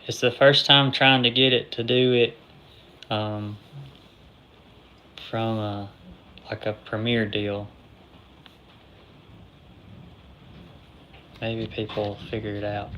It's the first time trying to get it to do it um, from like a Premier deal. Maybe people will figure it out.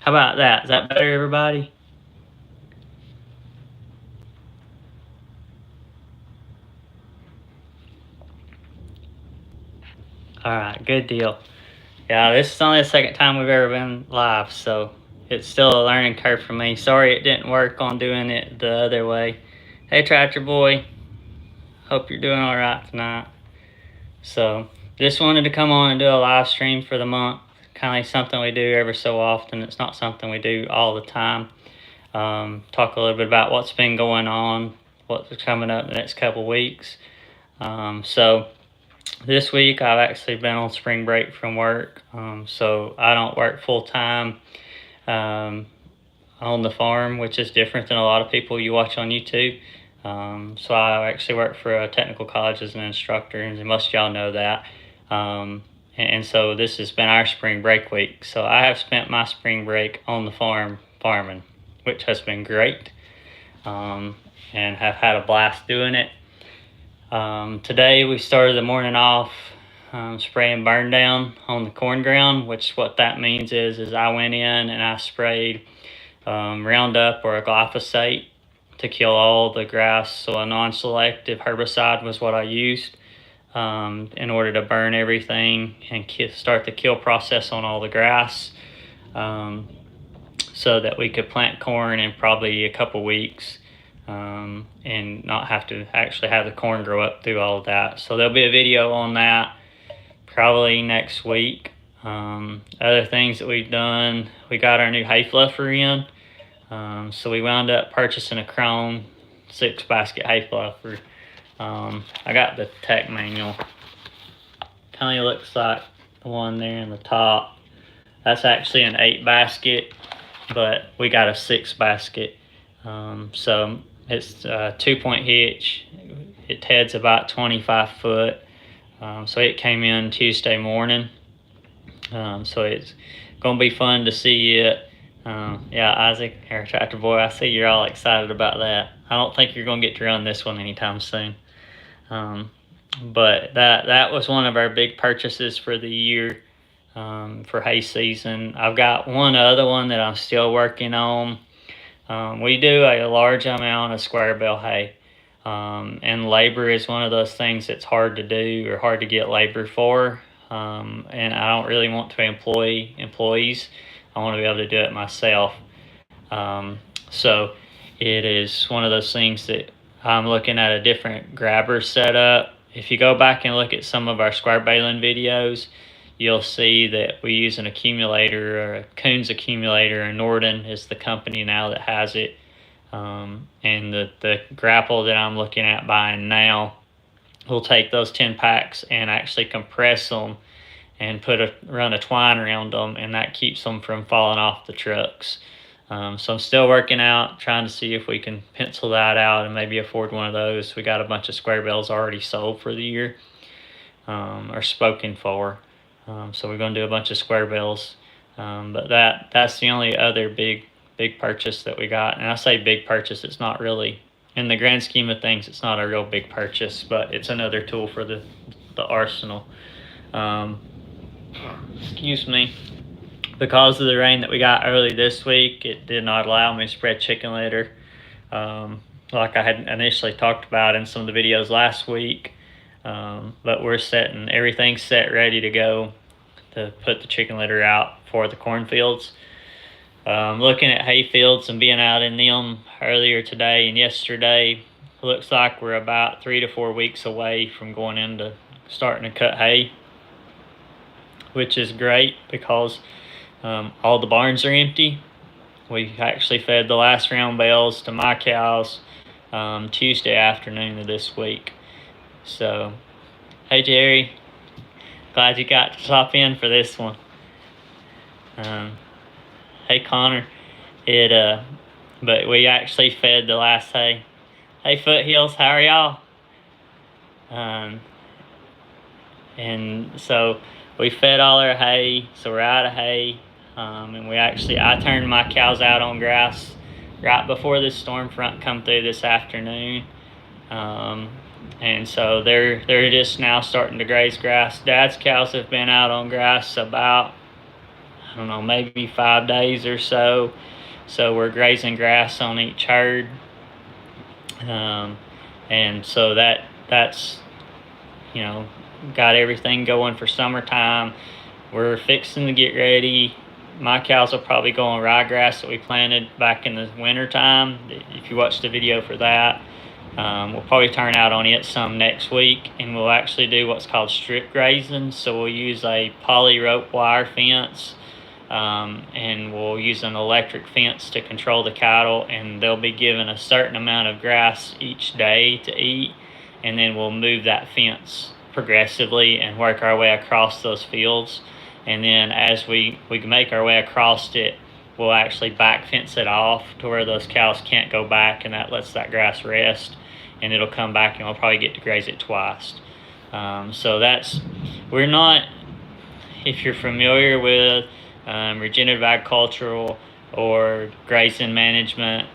How about that? Is that better, everybody? All right, good deal. Yeah, this is only the second time we've ever been live, so it's still a learning curve for me. Sorry it didn't work on doing it the other way. Hey, Tractor Boy. Hope you're doing all right tonight. So, just wanted to come on and do a live stream for the month. Kind of like something we do every so often. It's not something we do all the time. Talk a little bit about what's been going on, what's coming up the next couple weeks. So, this week I've actually been on spring break from work, so I don't work full time um, on the farm, which is different than a lot of people you watch on YouTube. So I actually work for a technical college as an instructor, and most of y'all know that. And so this has been our spring break week. So I have spent my spring break on the farm farming, which has been great, and have had a blast doing it. Today we started the morning off spraying burn down on the corn ground, which what that means is I went in and I sprayed Roundup or a glyphosate to kill all the grass. So a non-selective herbicide was what I used. in order to burn everything and start the kill process on all the grass, so that we could plant corn in probably a couple weeks, and not have to actually have the corn grow up through all of that. So there'll be a video on that probably next week. Other things that we've done, we got our new hay fluffer in. So we wound up purchasing a Krone 6-basket hay fluffer. I got the tech manual. Kind of looks like the one there in the top. That's actually an 8-basket, but we got a 6-basket. So it's a 2-point hitch. It heads about 25 foot. So it came in Tuesday morning. So it's gonna be fun to see it. Yeah, Isaac, our tractor boy, I see you're all excited about that. I don't think you're gonna get to run this one anytime soon. But that was one of our big purchases for the year, for hay season. I've got one other one that I'm still working on. We do a large amount of square bale hay, and labor is one of those things that's hard to do or hard to get labor for. And I don't really want to employ employees. I want to be able to do it myself. So it is one of those things that I'm looking at a different grabber setup. If you go back and look at some of our square baling videos, you'll see that we use an accumulator, or a Coons accumulator, and Norden is the company now that has it. And the grapple that I'm looking at buying now, we'll take those 10 packs and actually compress them and run a twine around them, and that keeps them from falling off the trucks. So I'm still working out, trying to see if we can pencil that out and maybe afford one of those. We got a bunch of square bales already sold for the year, or spoken for. So we're going to do a bunch of square bales. But that's the only other big purchase that we got. And I say big purchase, it's not really, in the grand scheme of things, it's not a real big purchase, but it's another tool for the arsenal. Excuse me. Because of the rain that we got early this week, it did not allow me to spread chicken litter, like I had initially talked about in some of the videos last week. But everything's set ready to go to put the chicken litter out for the cornfields. Looking at hay fields and being out in them earlier today and yesterday, looks like we're about 3 to 4 weeks away from going into starting to cut hay, which is great because all the barns are empty. We actually fed the last round bales to my cows Tuesday afternoon of this week. So, hey Jerry, glad you got to stop in for this one. Hey Connor, but we actually fed the last hay. Hey Foothills, how are y'all? And so we fed all our hay, so we're out of hay. And I turned my cows out on grass right before this storm front come through this afternoon. And so they're just now starting to graze grass. Dad's cows have been out on grass about, I don't know, maybe 5 days or so. So we're grazing grass on each herd. And so that's, got everything going for summertime. We're fixing to get ready. My cows will probably go on ryegrass that we planted back in the winter time. If you watch the video for that, we'll probably turn out on it some next week, and we'll actually do what's called strip grazing. So we'll use a poly rope wire fence, and we'll use an electric fence to control the cattle, and they'll be given a certain amount of grass each day to eat, and then we'll move that fence progressively and work our way across those fields. And then as we make our way across it, we'll actually back fence it off to where those cows can't go back, and that lets that grass rest, and it'll come back, and we'll probably get to graze it twice. So we're not, if you're familiar with regenerative agricultural or grazing management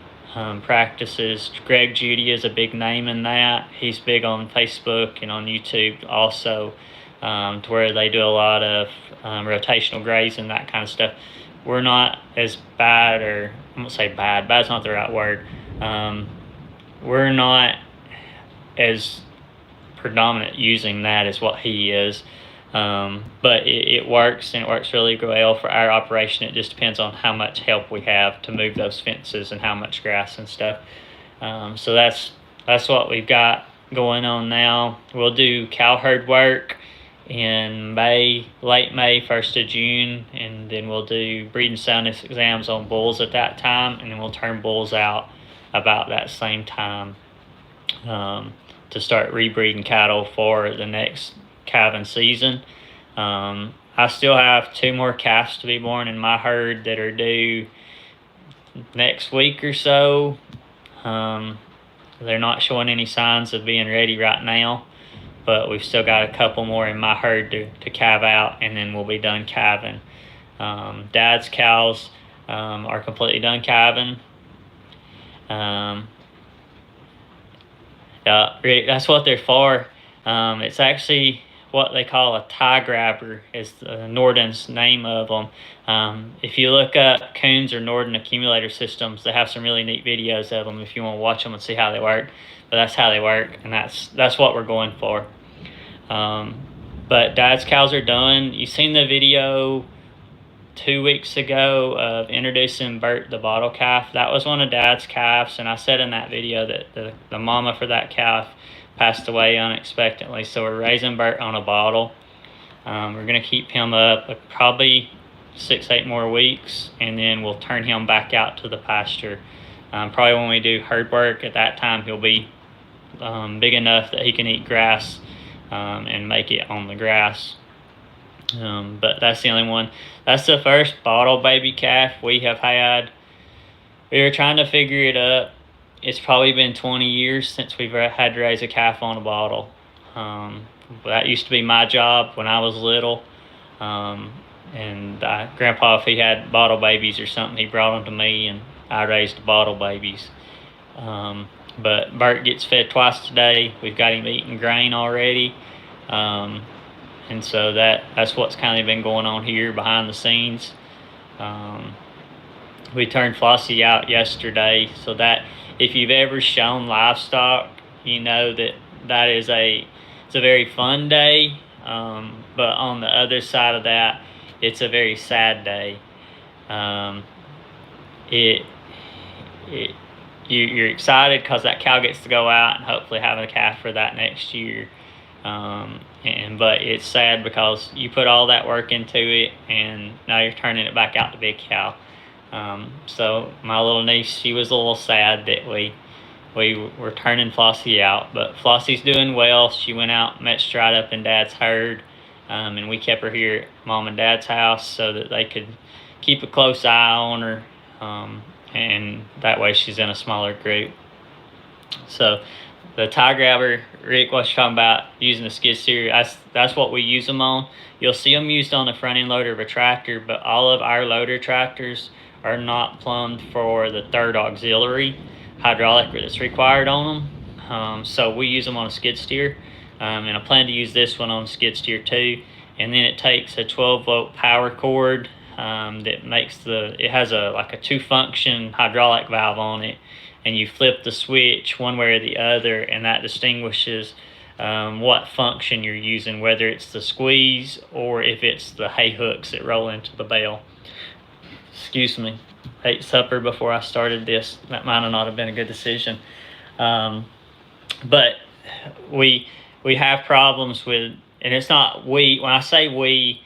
practices, Greg Judy is a big name in that. He's big on Facebook and on YouTube also, to where they do a lot of rotational grazing, that kind of stuff. We're not as bad, or I won't say bad, bad's not the right word. We're not as predominant using that is what he is. But it works, and it works really well for our operation. It just depends on how much help we have to move those fences and how much grass and stuff. So that's what we've got going on now. We'll do cow herd work in May, late May, 1st of June, and then we'll do breeding soundness exams on bulls at that time, and then we'll turn bulls out about that same time to start rebreeding cattle for the next calving season. I still have 2 more calves to be born in my herd that are due next week or so. They're not showing any signs of being ready right now, but we've still got a couple more in my herd to calve out, and then we'll be done calving. Dad's cows are completely done calving. That's what they're for. It's actually what they call a tie grabber, is the Norden's name of them. If you look up Coons or Norden accumulator systems, they have some really neat videos of them if you want to watch them and see how they work. But that's how they work, and that's what we're going for. But Dad's cows are done. You seen the video 2 weeks ago of introducing Bert the bottle calf. That was one of Dad's calves, and I said in that video that the mama for that calf passed away unexpectedly, so we're raising Bert on a bottle. We're going to keep him up probably 6-8 more weeks, and then we'll turn him back out to the pasture. Probably when we do herd work, at that time he'll be big enough that he can eat grass and make it on the grass. But that's the only one. That's the first bottle baby calf we have had. We were trying to figure it up. It's probably been 20 years since we've had to raise a calf on a bottle. That used to be my job when I was little. And Grandpa, if he had bottle babies or something, he brought them to me, and I raised the bottle babies. But Bert gets fed twice a day. We've got him eating grain already. And so that's what's kind of been going on here behind the scenes. We turned Flossie out yesterday, so that if you've ever shown livestock, you know that is it's a very fun day. But on the other side of that, it's a very sad day. You're excited because that cow gets to go out and hopefully have a calf for that next year. But it's sad because you put all that work into it, and now you're turning it back out to be a cow. So my little niece, she was a little sad that we were turning Flossie out, but Flossie's doing well. She went out and met Stride up in Dad's herd, and we kept her here at Mom and Dad's house so that they could keep a close eye on her, and that way she's in a smaller group. So the tie grabber, Rick was talking about using a skid steer. That's what we use them on. You'll see them used on the front end loader of a tractor, but all of our loader tractors are not plumbed for the third auxiliary hydraulic that's required on them. So we use them on a skid steer, and I plan to use this one on a skid steer too. And then it takes a 12-volt power cord that makes it has like a 2-function hydraulic valve on it, and you flip the switch one way or the other, and that distinguishes what function you're using, whether it's the squeeze or if it's the hay hooks that roll into the bale. Excuse me. Ate supper before I started this. That might not have been a good decision. But we have problems with, and it's not we. When I say we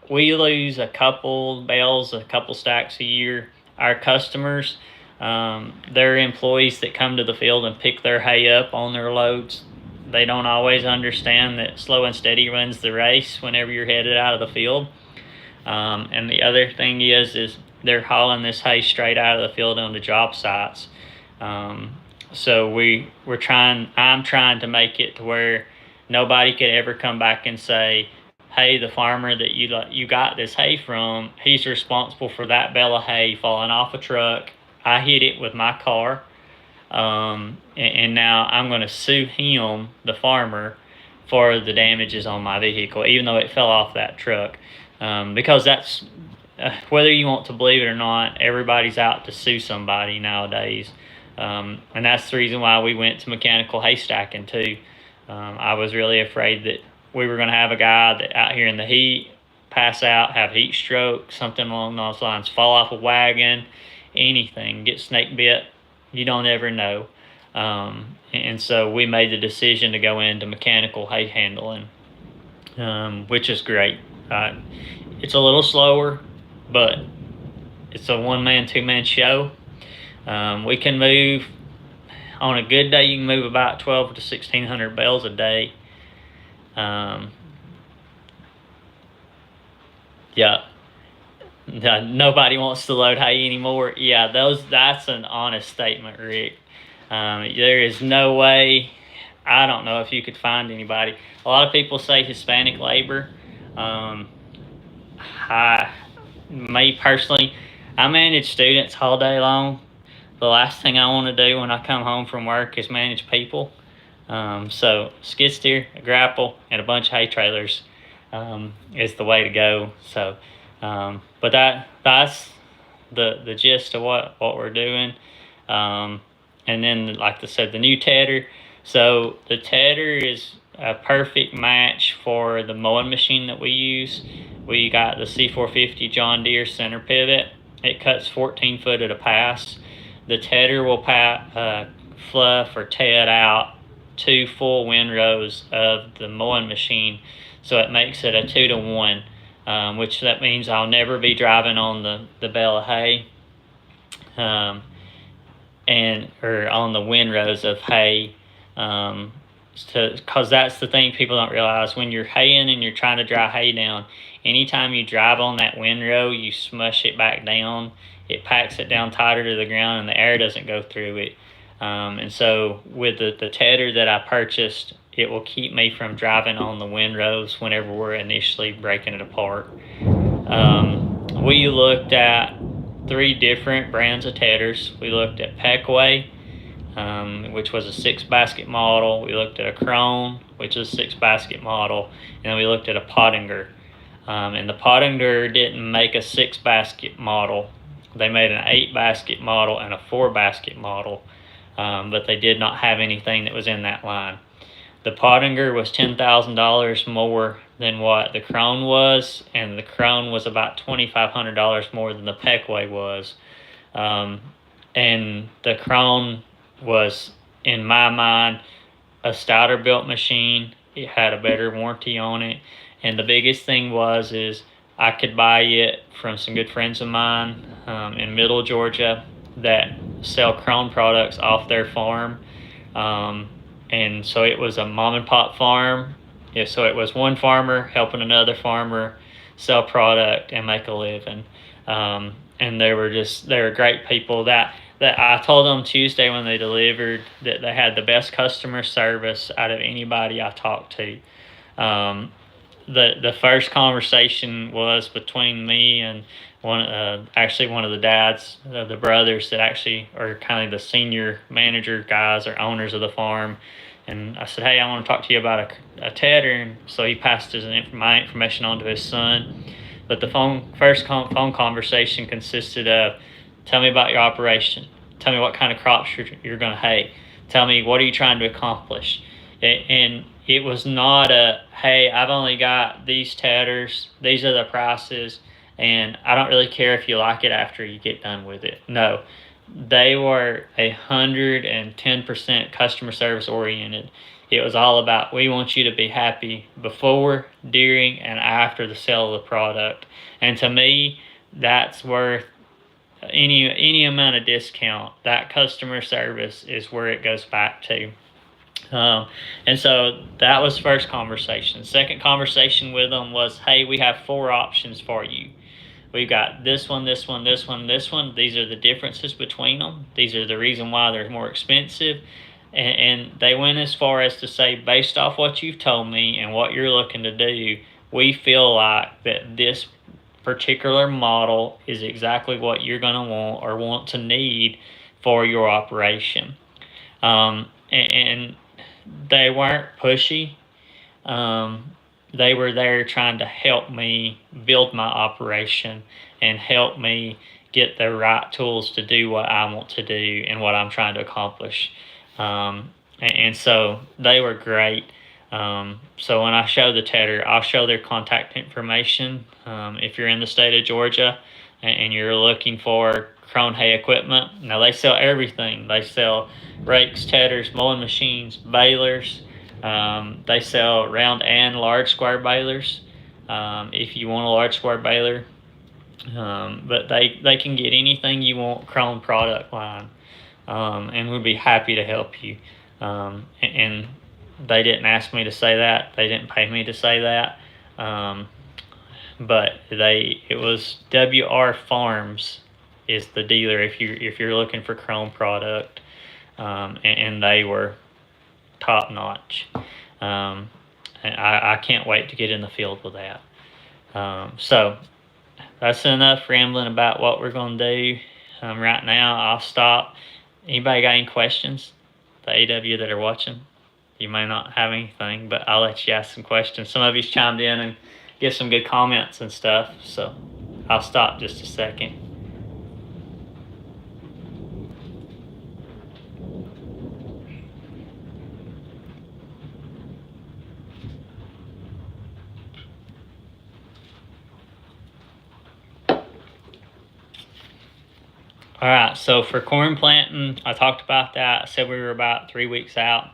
lose a couple bales, a couple stacks a year. Our customers, they're employees that come to the field and pick their hay up on their loads. They don't always understand that slow and steady runs the race whenever you're headed out of the field. And the other thing is they're hauling this hay straight out of the field onto job sites. So I'm trying to make it to where nobody could ever come back and say, hey, the farmer that you got this hay from, he's responsible for that bale of hay falling off a truck. I hit it with my car, and now I'm going to sue him, the farmer, for the damages on my vehicle, even though it fell off that truck. Because that's, whether you want to believe it or not, everybody's out to sue somebody nowadays. And that's the reason why we went to mechanical hay stacking too. I was really afraid that we were going to have a guy that out here in the heat pass out, have heat stroke, something along those lines, fall off a wagon, anything, get snake bit. You don't ever know. And so we made the decision to go into mechanical hay handling, which is great. It's a little slower, but it's a one-man, two-man show. We can move, on a good day, you can move about 12 to 1,600 bales a day. Yeah. Nobody wants to load hay anymore. Yeah, that's an honest statement, Rick. There is no way. I don't know if you could find anybody. A lot of people say Hispanic labor. Me personally, I manage students all day long. The last thing I want to do when I come home from work is manage people. So skid steer, a grapple, and a bunch of hay trailers is the way to go. So, but that's the gist of what we're doing. And then, like I said, the new tedder. So the tedder is a perfect match for the mowing machine that we use. We got the C450 John Deere center pivot. It cuts 14 foot at a pass. The tedder will fluff or ted out 2 full windrows of the mowing machine. So it makes it a 2-to-1, which that means I'll never be driving on the bale of hay. Or on the windrows of hay, because that's the thing people don't realize. When you're haying and you're trying to dry hay down, anytime you drive on that windrow, you smush it back down. It packs it down tighter to the ground, and the air doesn't go through it. And so with the tedder that I purchased, it will keep me from driving on the windrows whenever we're initially breaking it apart. We looked at 3 different brands of tedders. We looked at Peckway, which was a 6-basket model. We looked at a Krone, which is a 6-basket model. And then we looked at a Pottinger. And the Pottinger didn't make a 6-basket model. They made an 8-basket model and a 4-basket model. But they did not have anything that was in that line. The Pottinger was $10,000 more than what the Krone was, and the Krone was about $2,500 more than the Peckway was. And the Krone was, in my mind, a stouter built machine. It had a better warranty on it. And the biggest thing is I could buy it from some good friends of mine in Middle Georgia that sell Krone products off their farm. And so it was a mom and pop farm. Yeah, so it was one farmer helping another farmer sell product and make a living. And they were great people. That I told them Tuesday when they delivered that they had the best customer service out of anybody I talked to. The first conversation was between me and one of the dads, the brothers that actually are kind of the senior manager guys or owners of the farm. And I said, hey, I want to talk to you about a tedder. And so he passed my information on to his son. But the first phone conversation consisted of, tell me about your operation. Tell me what kind of crops you're going to hay. Tell me, what are you trying to accomplish? And it was not hey, I've only got these tedders. These are the prices. And I don't really care if you like it after you get done with it. No. They were 110% customer service oriented. It was all about, we want you to be happy before, during, and after the sale of the product. And to me, that's worth any amount of discount. That customer service is where it goes back to. And so that was first conversation. Second conversation with them was, hey, we have 4 options for you. We've got this one, this one, this one, this one. These are the differences between them. These are the reason why they're more expensive. And they went as far as to say, based off what you've told me and what you're looking to do, we feel like that this particular model is exactly what you're going to want to need for your operation. And they weren't pushy. They were there trying to help me build my operation and help me get the right tools to do what I want to do and what I'm trying to accomplish. And so they were great. So when I show the tedder, I'll show their contact information. If you're in the state of Georgia and you're looking for Krone Hay equipment, now they sell everything. They sell rakes, tedders, mowing machines, balers. They sell round and large square balers. If you want a large square baler, but they can get anything you want Krone product line, and we'd be happy to help you. And they didn't ask me to say that. They didn't pay me to say that. But it was WR Farms is the dealer if you're looking for Krone product, and they were top notch. And I can't wait to get in the field with that. So that's enough rambling about what we're going to do. Right now, I'll stop. Anybody got any questions? The AW that are watching? You may not have anything, but I'll let you ask some questions. Some of you's chimed in and give some good comments and stuff, so I'll stop just a second. All right, so for corn planting, I talked about that. I said we were about 3 weeks out.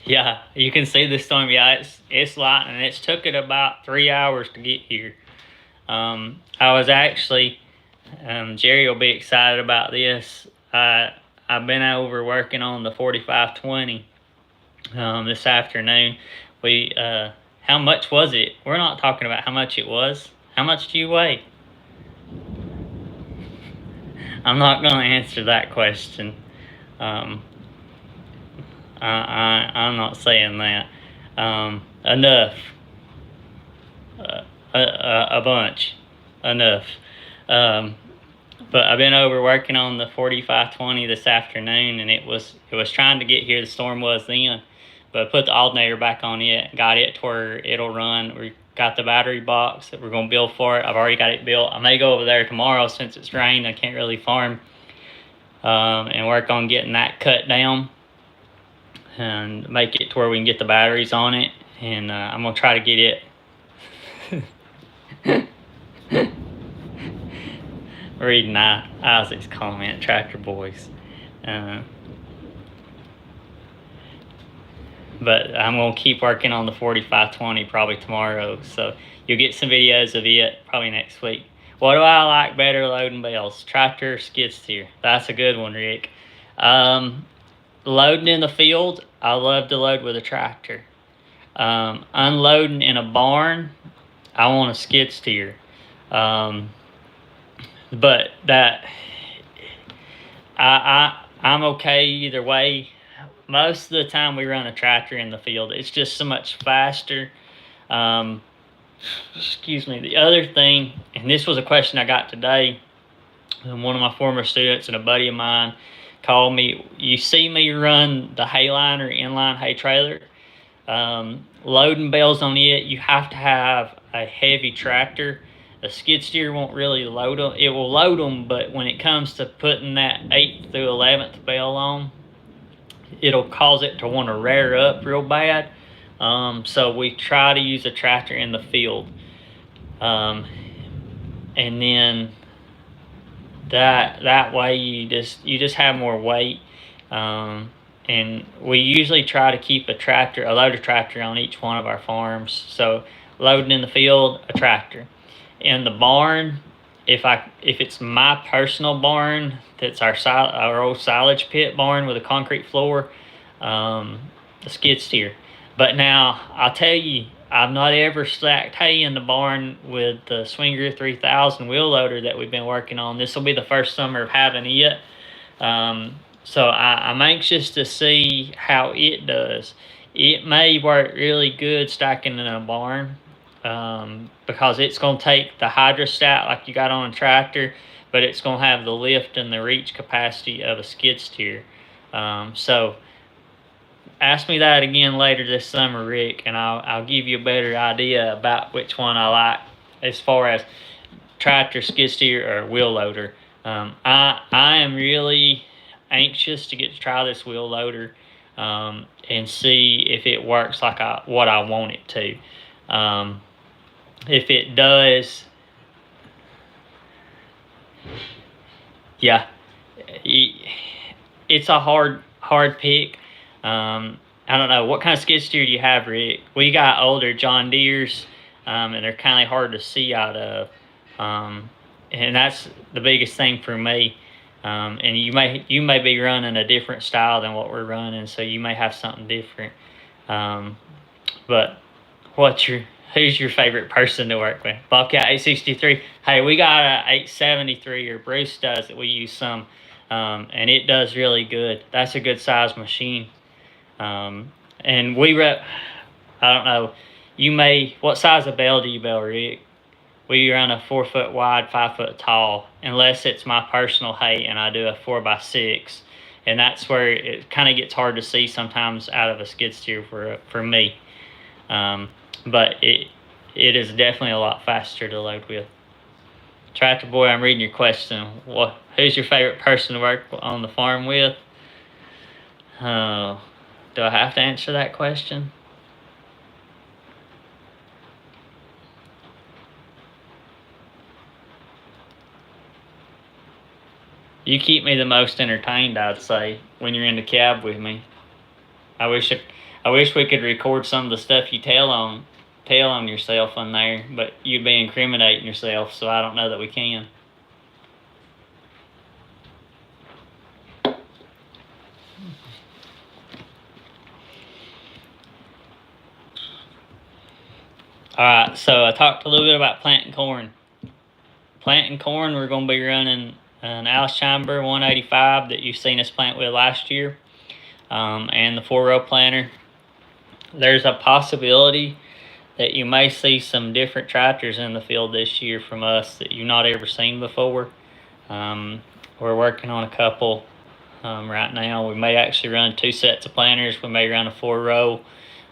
Yeah, you can see the storm. Yeah, it's lightning. It's took it about 3 hours to get here. I was actually, Jerry will be excited about this. I've been over working on the 4520 this afternoon. How much was it? We're not talking about how much it was. How much do you weigh? I'm not going to answer that question. I'm not saying that. Enough. A bunch. Enough. But I've been over working on the 4520 this afternoon, and it was trying to get here. The storm was then, but I put the alternator back on it, got it to where it'll run. We got the battery box that we're going to build for it. I've already got it built. I may go over there tomorrow since it's rained. I can't really farm, and work on getting that cut down and make it to where we can get the batteries on it. And I'm going to try to get it. Reading Isaac's comment, Tractor Boys. But I'm going to keep working on the 4520 probably tomorrow. So you'll get some videos of it probably next week. What do I like better loading bales? Tractor or skid steer? That's a good one, Rick. Loading in the field, I love to load with a tractor. Unloading in a barn, I want a skid steer. But that I'm okay either way. Most of the time we run a tractor in the field. It's just so much faster. Excuse me. The other thing, and this was a question I got today, one of my former students and a buddy of mine called me. You see me run the Hayliner inline hay trailer. Loading bales on it, you have to have a heavy tractor. A skid steer won't really load them. It will load them, but when it comes to putting that 8th through 11th bale on, it'll cause it to want to rear up real bad. So we try to use a tractor in the field. And then that way you just have more weight. And we usually try to keep a loader tractor on each one of our farms. So loading in the field, a tractor. In the barn, if it's my personal barn, that's our old silage pit barn with a concrete floor, the skid steer. But now I'll tell you, I've not ever stacked hay in the barn with the Swinger 3000 wheel loader that we've been working on. This will be the first summer of having it. So I'm anxious to see how it does. It may work really good stacking in a barn. Because it's going to take the hydrostat like you got on a tractor, but it's going to have the lift and the reach capacity of a skid steer. So ask me that again later this summer, Rick, and I'll give you a better idea about which one I like as far as tractor, skid steer, or wheel loader. I am really anxious to get to try this wheel loader. and see if it works like what I want it to. If it does, yeah, it's a hard pick. I don't know, what kind of skid steer do you have, Rick? We got older John Deeres, and they're kind of hard to see out of, and that's the biggest thing for me. And you may be running a different style than what we're running, so you may have something different. But who's your favorite person to work with? Bobcat 863. Hey, we got a 873, or Bruce does, that we use some, and it does really good. That's a good size machine. And I don't know, what size of bale do you bale, Rick? We run a 4 foot wide, 5 foot tall, unless it's my personal height and I do a 4x6. And that's where it kind of gets hard to see sometimes out of a skid steer for me. But it is definitely a lot faster to load with. Tractor Boy, I'm reading your question. Who's your favorite person to work on the farm with? Do I have to answer that question? You keep me the most entertained, I'd say, when you're in the cab with me. I wish we could record some of the stuff you tell on yourself on there, but you'd be incriminating yourself, so I don't know that we can. Alright, so I talked a little bit about planting corn. Planting corn, we're going to be running an Alsheimer 185 that you've seen us plant with last year, and the 4-row planter. There's a possibility that you may see some different tractors in the field this year from us that you've not ever seen before. We're working on a couple right now. We may actually run 2 sets of planters. We may run a 4-row,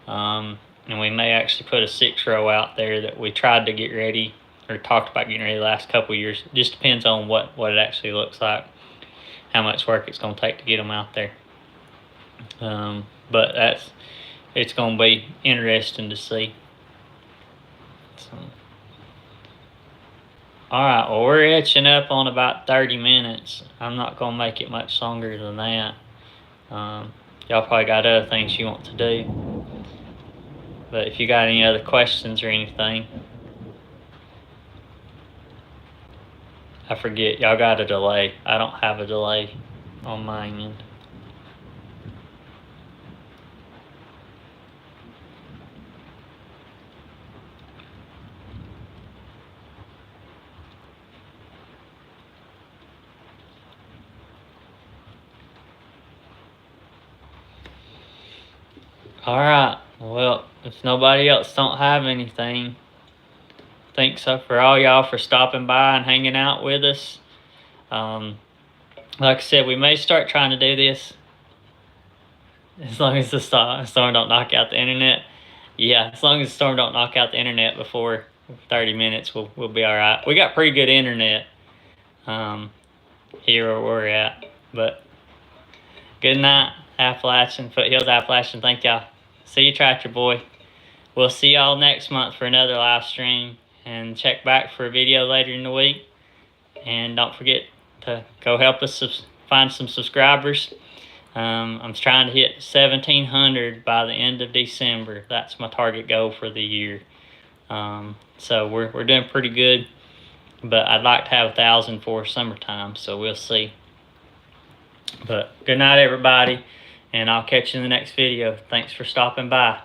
and we may actually put a 6-row out there that we tried to get ready, or talked about getting ready the last couple of years. It just depends on what it actually looks like, how much work it's going to take to get them out there. But it's going to be interesting to see. So, all right, well, we're etching up on about 30 minutes. I'm not going to make it much longer than that. Y'all probably got other things you want to do. But if you got any other questions or anything, I forget, y'all got a delay. I don't have a delay on my end. All right, well, if nobody else don't have anything, thanks for all y'all for stopping by and hanging out with us. Like I said, we may start trying to do this as long as the storm don't knock out the internet. Yeah, as long as the storm don't knock out the internet before 30 minutes, we'll be all right. We got pretty good internet here where we're at. But good night, Appalachian, Foothills Appalachian. Thank y'all. See you, Tractor Boy. We'll see y'all next month for another live stream. And check back for a video later in the week. And don't forget to go help us find some subscribers. I'm trying to hit 1,700 by the end of December. That's my target goal for the year. So we're doing pretty good. But I'd like to have 1,000 for summertime, so we'll see. But good night, everybody. And I'll catch you in the next video. Thanks for stopping by.